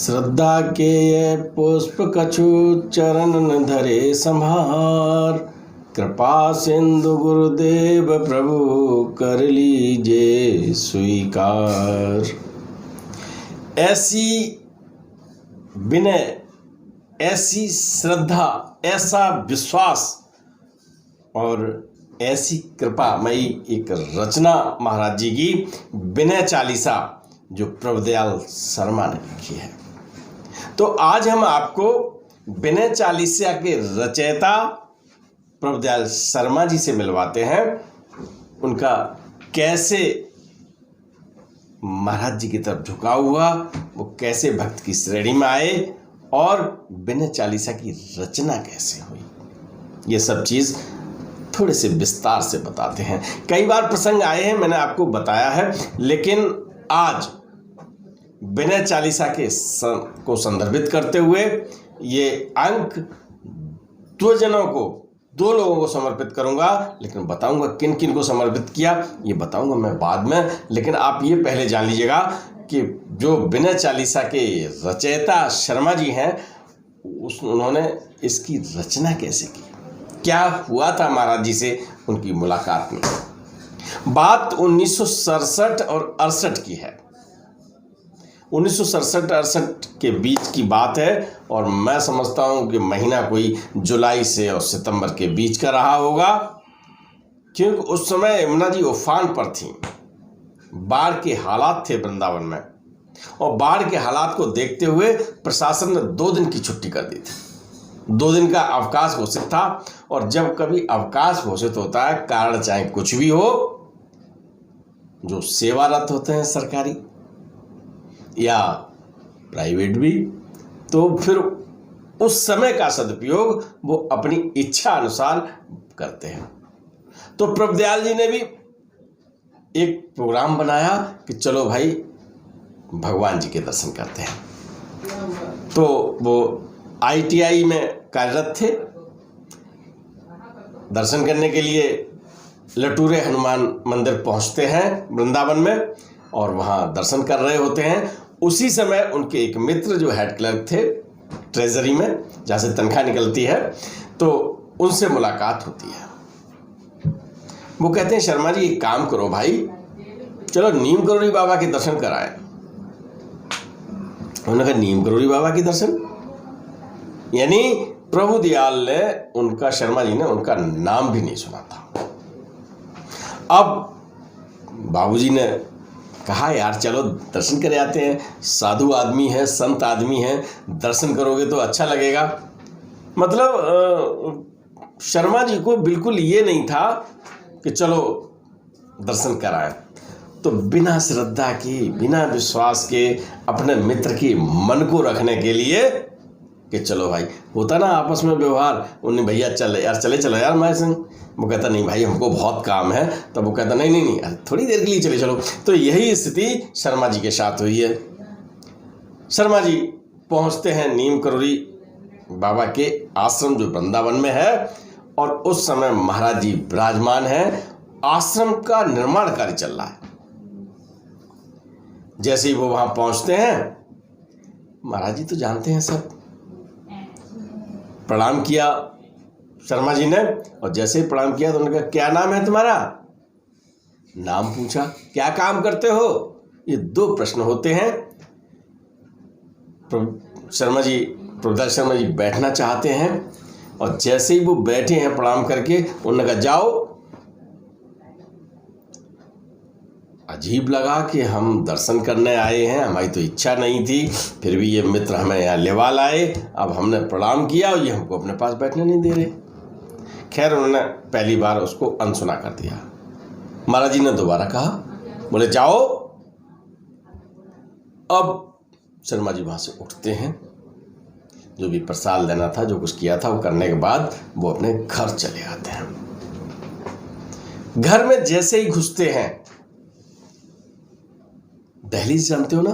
श्रद्धा के ये पुष्प कछु चरण न धरे संभार। कृपा सिंधु गुरुदेव प्रभु कर लीजिए स्वीकार। ऐसी विनय, ऐसी श्रद्धा, ऐसा विश्वास और ऐसी कृपामयी एक रचना महाराज जी की विनय चालीसा जो प्रभुदयाल शर्मा ने लिखी है। तो आज हम आपको विनय चालीसा के रचयिता प्रभुदयाल शर्मा जी से मिलवाते हैं। उनका कैसे महाराज जी की तरफ झुकाव हुआ, वो कैसे भक्त की श्रेणी में आए और विनय चालीसा की रचना कैसे हुई, ये सब चीज़ थोड़े से विस्तार से बताते हैं। कई बार प्रसंग आए हैं, मैंने आपको बताया है, लेकिन आज विनय चालीसा को संदर्भित करते हुए ये अंक दो लोगों को समर्पित करूंगा, लेकिन बताऊंगा किन किन को समर्पित किया ये बताऊंगा मैं बाद में। लेकिन आप ये पहले जान लीजिएगा कि जो विनय चालीसा के रचयिता शर्मा जी हैं, उन्होंने इसकी रचना कैसे की, क्या हुआ था महाराज जी से उनकी मुलाकात में। बात 1967 और 68 की है। 1967-68 के बीच की बात है और मैं समझता हूँ कि महीना कोई जुलाई से और सितंबर के बीच का रहा होगा, क्योंकि उस समय यमुना जी उफान पर थी। बाढ़ के हालात थे वृंदावन में और बाढ़ के हालात को देखते हुए प्रशासन ने 2 दिन की छुट्टी कर दी थी। 2 दिन का अवकाश घोषित था और जब कभी अवकाश घोषित होता है, कारण चाहे कुछ भी हो, जो सेवारत होते हैं सरकारी या प्राइवेट भी, तो फिर उस समय का सदुपयोग वो अपनी इच्छा अनुसार करते हैं। तो प्रभुदयाल जी ने भी एक प्रोग्राम बनाया कि चलो भाई भगवान जी के दर्शन करते हैं। तो वो ITI में कार्यरत थे। दर्शन करने के लिए लटूरे हनुमान मंदिर पहुंचते हैं वृंदावन में और वहां दर्शन कर रहे होते हैं। उसी समय उनके एक मित्र जो हेड क्लर्क थे ट्रेजरी में, जहाँ से तनख्वाह निकलती है, तो उनसे मुलाकात होती है। वो कहते हैं शर्मा जी एक काम करो भाई, चलो नीम करोड़ी बाबा के दर्शन कराएं। उन्होंने कहा नीम करोड़ी बाबा के दर्शन, यानी प्रभुदयाल ने उनका, शर्मा जी ने उनका नाम भी नहीं सुना था। अब बाबूजी ने कहा यार चलो दर्शन करे आते हैं, साधु आदमी है, संत आदमी है, दर्शन करोगे तो अच्छा लगेगा। मतलब शर्मा जी को बिल्कुल ये नहीं था कि चलो दर्शन कराएं। तो बिना श्रद्धा की, बिना विश्वास के, अपने मित्र की मन को रखने के लिए कि चलो भाई, होता ना आपस में व्यवहार, उन्हें भैया चलो यार मैं संग। वो कहता नहीं भाई हमको बहुत काम है, तब वो कहता नहीं थोड़ी देर के लिए चले चलो। तो यही स्थिति शर्मा जी के साथ हुई है। शर्मा जी पहुंचते हैं नीम करोड़ी बाबा के आश्रम जो वृंदावन में है, और उस समय महाराज जी विराजमान हैं। आश्रम का निर्माण कार्य चल रहा है। जैसे ही वो वहां पहुंचते हैं, महाराज जी तो जानते हैं सब, प्रणाम किया शर्मा जी ने, और जैसे ही प्रणाम किया तो उन्होंने कहा क्या नाम है तुम्हारा, नाम पूछा, क्या काम करते हो, ये 2 प्रश्न होते हैं। प्रभुदयाल शर्मा जी बैठना चाहते हैं और जैसे ही वो बैठे हैं प्रणाम करके, उन्होंने कहा जाओ। अजीब लगा कि हम दर्शन करने आए हैं, हमारी तो इच्छा नहीं थी, फिर भी ये मित्र हमें यहाँ लेवा लाए। अब हमने प्रणाम किया और ये हमको अपने पास बैठने नहीं दे रहे। खैर उन्होंने पहली बार उसको अनसुना कर दिया। महाराज जी ने दोबारा कहा, बोले जाओ। अब शर्मा जी वहाँ से उठते हैं, जो भी प्रसाद लेना था, जो कुछ किया था वो करने के बाद वो अपने घर चले आते हैं। घर में जैसे ही घुसते हैं, दहलीज जानते हो ना,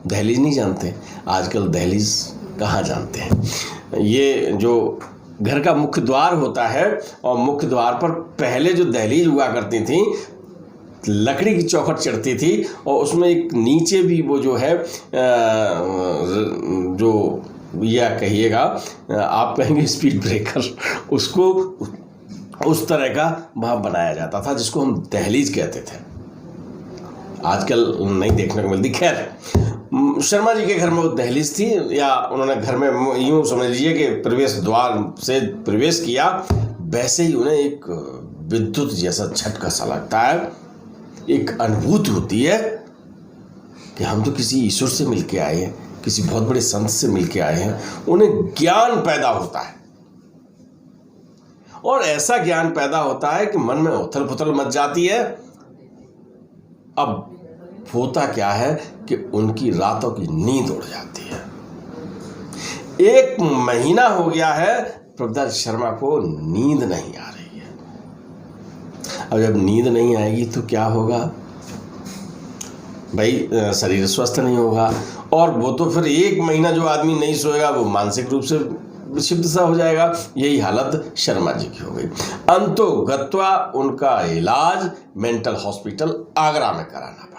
दहलीज नहीं जानते आजकल, दहलीज कहाँ जानते हैं। ये जो घर का मुख्य द्वार होता है और मुख्य द्वार पर पहले जो दहलीज हुआ करती थी, लकड़ी की चौखट चढ़ती थी और उसमें एक नीचे भी वो जो है जो या कहिएगा आप कहेंगे स्पीड ब्रेकर, उसको उस तरह का वहाँ बनाया जाता था जिसको हम दहलीज कहते थे। आजकल नहीं देखने को मिलती। खैर, शर्मा जी के घर में वो दहलीज थी, या उन्होंने घर में यूँ समझ लीजिए कि प्रवेश द्वार से प्रवेश किया, वैसे ही उन्हें एक विद्युत जैसा झटका सा लगता है, एक अनुभूति होती है कि हम तो किसी ईश्वर से मिलके आए हैं, किसी बहुत बड़े संत से मिलके आए हैं। उन्हें ज्ञान पैदा होता है, और ऐसा ज्ञान पैदा होता है कि मन में उथल पुथल मच जाती है। अब होता क्या है कि उनकी रातों की नींद उड़ जाती है। 1 महीना हो गया है प्रभुदास शर्मा को नींद नहीं आ रही है। अब जब नींद नहीं आएगी तो क्या होगा भाई, शरीर स्वस्थ नहीं होगा, और वो तो फिर 1 महीना जो आदमी नहीं सोएगा वो मानसिक रूप से विक्षिप्त सा हो जाएगा। यही हालत शर्मा जी की हो गई। अंतो गत्वा उनका इलाज मेंटल हॉस्पिटल आगरा में कराना पड़ा।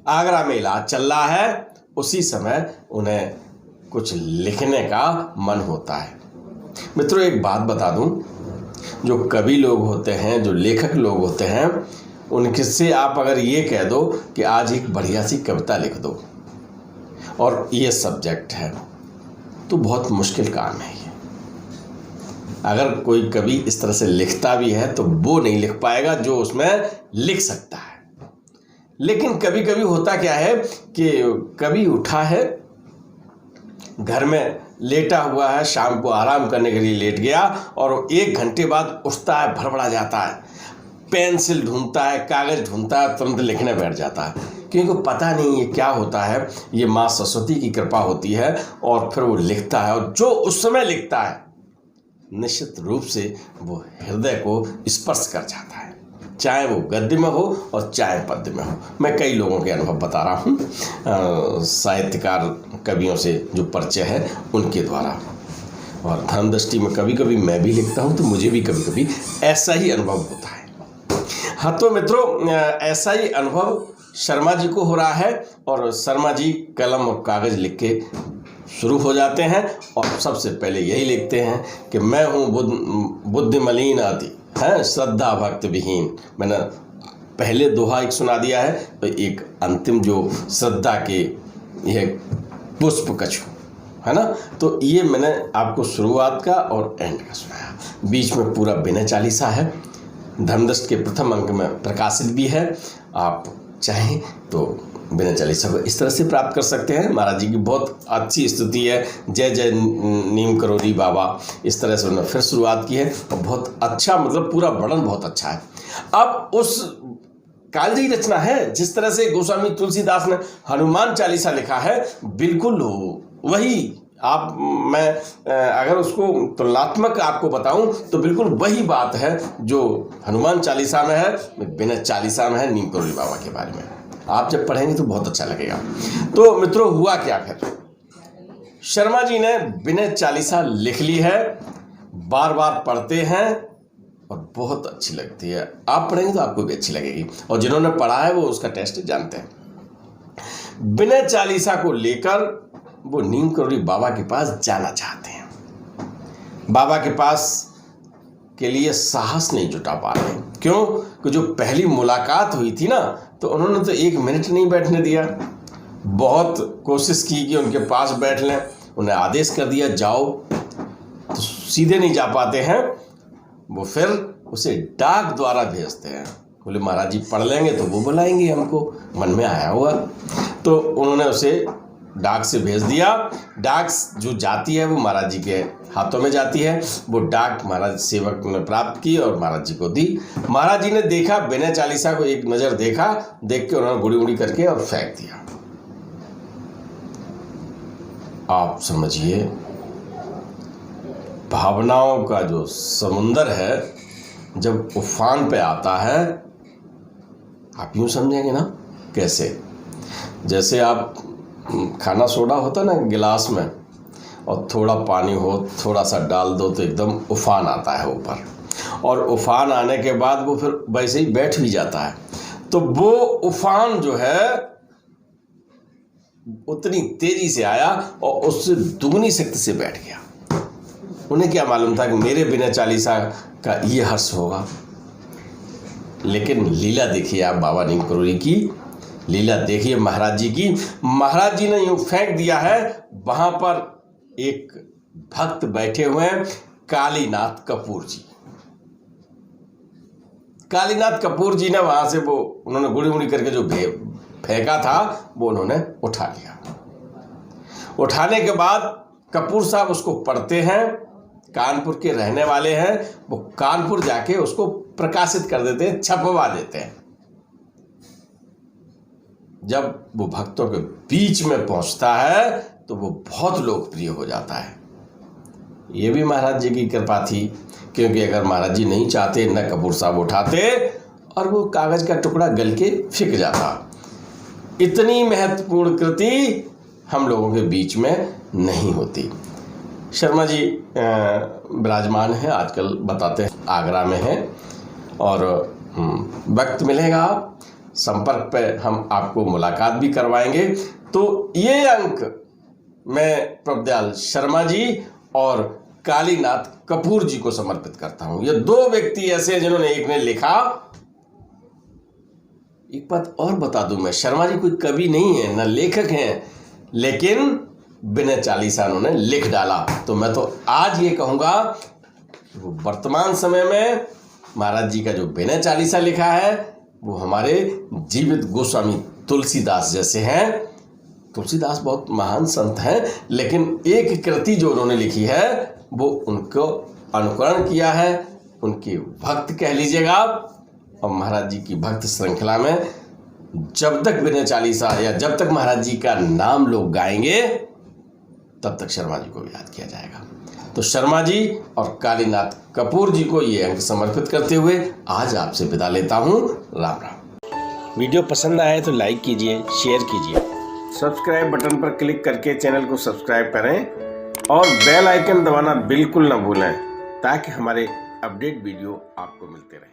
आगरा में इलाज चल रहा है, उसी समय उन्हें कुछ लिखने का मन होता है। मित्रों, एक बात बता दूं, जो कवि लोग होते हैं, जो लेखक लोग होते हैं, उनके से आप अगर ये कह दो कि आज एक बढ़िया सी कविता लिख दो और ये सब्जेक्ट है, तो बहुत मुश्किल काम है ये। अगर कोई कवि इस तरह से लिखता भी है तो वो नहीं लिख पाएगा जो उसमें लिख सकता है। लेकिन कभी कभी होता क्या है कि कभी उठा है, घर में लेटा हुआ है, शाम को आराम करने के लिए लेट गया, और 1 घंटे बाद उठता है, भड़बड़ा जाता है, पेंसिल ढूंढता है, कागज़ ढूंढता है, तुरंत लिखने बैठ जाता है, क्योंकि पता नहीं ये क्या होता है। ये माँ सरस्वती की कृपा होती है, और फिर वो लिखता है, और जो उस समय लिखता है निश्चित रूप से वो हृदय को स्पर्श कर जाता है, चाहे वो गद्य में हो और चाहे पद्य में हो। मैं कई लोगों के अनुभव बता रहा हूँ, साहित्यकार कवियों से जो परिचय है उनके द्वारा। और धर्मदृष्टि में कभी कभी मैं भी लिखता हूँ तो मुझे भी कभी कभी ऐसा ही अनुभव होता है। हाँ, तो मित्रों, ऐसा ही अनुभव शर्मा जी को हो रहा है, और शर्मा जी कलम और कागज़ लिख के शुरू हो जाते हैं, और सबसे पहले यही लिखते हैं कि मैं हूँ बुद्धि मलिन अति है, श्रद्धा भक्ति विहीन। मैंने पहले दोहा एक सुना दिया है, तो एक अंतिम जो श्रद्धा के यह पुष्प कछु है ना, तो ये मैंने आपको शुरुआत का और एंड का सुनाया। बीच में पूरा विनय चालीसा है, धर्मदृष्टि के प्रथम अंक में प्रकाशित भी है। आप चाहें तो विनय चालीसा को इस तरह से प्राप्त कर सकते हैं। महाराज जी की बहुत अच्छी स्तुति है, जय जय नीम करोरी बाबा, इस तरह से उन्होंने फिर शुरुआत की है, और बहुत अच्छा, मतलब पूरा वर्णन बहुत अच्छा है। अब उस कालजयी रचना है, जिस तरह से गोस्वामी तुलसीदास ने हनुमान चालीसा लिखा है, बिल्कुल वही आप, मैं अगर उसको तुलनात्मक आपको बताऊं तो बिल्कुल वही बात है जो हनुमान चालीसा में है, विनय चालीसा में है नीम करोली बाबा के बारे में। आप जब पढ़ेंगे तो बहुत अच्छा लगेगा। तो मित्रों, हुआ क्या फिर, शर्मा जी ने विनय चालीसा लिख ली है, बार बार पढ़ते हैं और बहुत अच्छी लगती है। आप पढ़ेंगे तो आपको भी अच्छी लगेगी, और जिन्होंने पढ़ा है वो उसका टेस्ट जानते हैं। विनय चालीसा को लेकर वो नीम करोली बाबा के पास जाना चाहते हैं। बाबा के पास के लिए साहस नहीं जुटा पा रहे। क्यों? कि जो पहली मुलाकात हुई थी ना, तो उन्होंने तो 1 मिनट नहीं बैठने दिया। बहुत कोशिश की कि उनके पास बैठ लें, उन्हें आदेश कर दिया जाओ, तो सीधे नहीं जा पाते हैं। वो फिर उसे डाक द्वारा भेजते हैं। बोले महाराज जी पढ़ लेंगे तो वो बुलाएंगे हमको, मन में आया हुआ। तो उन्होंने उसे डाक से भेज दिया। डाक जो जाती है वो महाराज जी के हाथों में जाती है। वो डाक महाराज सेवक ने प्राप्त की और महाराज जी को दी। महाराज जी ने देखा, विनय चालीसा को एक नज़र देखा, देख के उन्होंने गुड़ी गुड़ी करके और फेंक दिया। आप समझिए, भावनाओं का जो समुंदर है जब उफान पे आता है, आप यूँ समझेंगे ना, कैसे जैसे आप खाना सोडा होता ना गिलास में, और थोड़ा पानी हो, थोड़ा सा डाल दो तो एकदम उफान आता है ऊपर। और उफान आने के बाद वो फिर वैसे ही बैठ भी जाता है। तो वो उफान जो है उतनी तेजी से आया और उससे दुगनी शक्ति से बैठ गया। उन्हें क्या मालूम था कि मेरे बिना चालीसा का ये हर्ष होगा। लेकिन लीला देखिए आप बाबा नीम करोली की, लीला देखिए महाराज जी की। महाराज जी ने यूं फेंक दिया है, वहां पर एक भक्त बैठे हुए हैं, कालीनाथ कपूर जी। कालीनाथ कपूर जी ने वहां से वो उन्होंने गुड़ी गुड़ी करके जो फेंका था वो उन्होंने उठा लिया। उठाने के बाद कपूर साहब उसको पढ़ते हैं, कानपुर के रहने वाले हैं, वो कानपुर जाके उसको प्रकाशित कर देते हैं, छपवा देते हैं। जब वो भक्तों के बीच में पहुंचता है तो वो बहुत लोकप्रिय हो जाता है। ये भी महाराज जी की कृपा थी, क्योंकि अगर महाराज जी नहीं चाहते न कपूर साहब उठाते और वो कागज का टुकड़ा गल के फिक जाता। इतनी महत्वपूर्ण कृति हम लोगों के बीच में नहीं होती। शर्मा जी विराजमान हैं आजकल, बताते हैं आगरा में हैं, और वक्त मिलेगा संपर्क पे हम आपको मुलाकात भी करवाएंगे। तो ये अंक मैं प्रभुदयाल शर्मा जी और कालीनाथ कपूर जी को समर्पित करता हूं। ये दो व्यक्ति ऐसे हैं जिन्होंने, एक ने लिखा। एक बात और बता दूं मैं, शर्मा जी कोई कवि नहीं है न लेखक हैं, लेकिन बिना चालीसा उन्होंने लिख डाला। तो मैं तो आज ये कहूँगा वो वर्तमान समय में महाराज जी का जो बिना चालीसा लिखा है वो हमारे जीवित गोस्वामी तुलसीदास जैसे हैं। तुलसीदास बहुत महान संत हैं, लेकिन एक कृति जो उन्होंने लिखी है वो उनको अनुकरण किया है, उनके भक्त कह लीजिएगा। और महाराज जी की भक्त श्रृंखला में जब तक बिना चालीसा या जब तक महाराज जी का नाम लोग गाएंगे तब तक शर्मा जी को याद किया जाएगा। तो शर्मा जी और कालीनाथ कपूर जी को ये अंक समर्पित करते हुए आज आपसे विदा लेता हूँ। राम राम। वीडियो पसंद आए तो लाइक कीजिए, शेयर कीजिए, सब्सक्राइब बटन पर क्लिक करके चैनल को सब्सक्राइब करें और बेल आइकन दबाना बिल्कुल ना भूलें, ताकि हमारे अपडेट वीडियो आपको मिलते रहें।